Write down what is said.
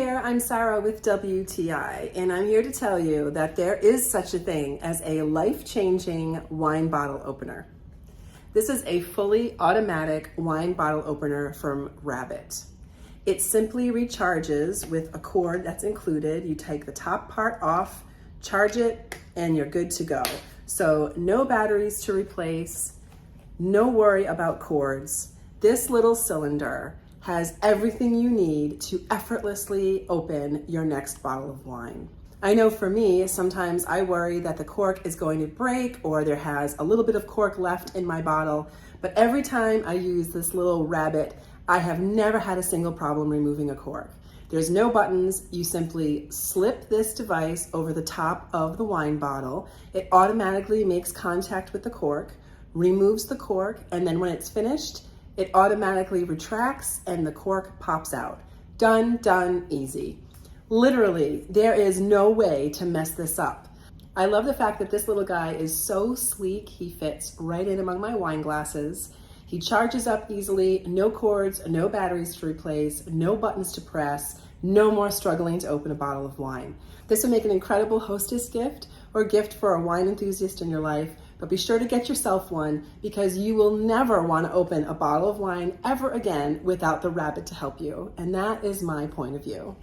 there, I'm Sarah with WTI, and I'm here to tell you that there is such a thing as a life-changing wine bottle opener. This is a fully automatic wine bottle opener from Rabbit. It simply recharges with a cord that's included. You take the top part off, charge it, and you're good to go. So no batteries to replace, no worry about cords. This little cylinder has everything you need to effortlessly open your next bottle of wine. I know for me, sometimes I worry that the cork is going to break or there has a little bit of cork left in my bottle, but every time I use this little Rabbit, I have never had a single problem removing a cork. There's no buttons. You simply slip this device over the top of the wine bottle. It automatically makes contact with the cork, removes the cork, and then when it's finished, it automatically retracts and the cork pops out. Done, done, easy. Literally, there is no way to mess this up. I love the fact that this little guy is so sleek. He fits right in among my wine glasses. He charges up easily, no cords, no batteries to replace, no buttons to press, no more struggling to open a bottle of wine. This would make an incredible hostess gift or gift for a wine enthusiast in your life, but be sure to get yourself one because you will never want to open a bottle of wine ever again without the Rabbit to help you. And that is my point of view.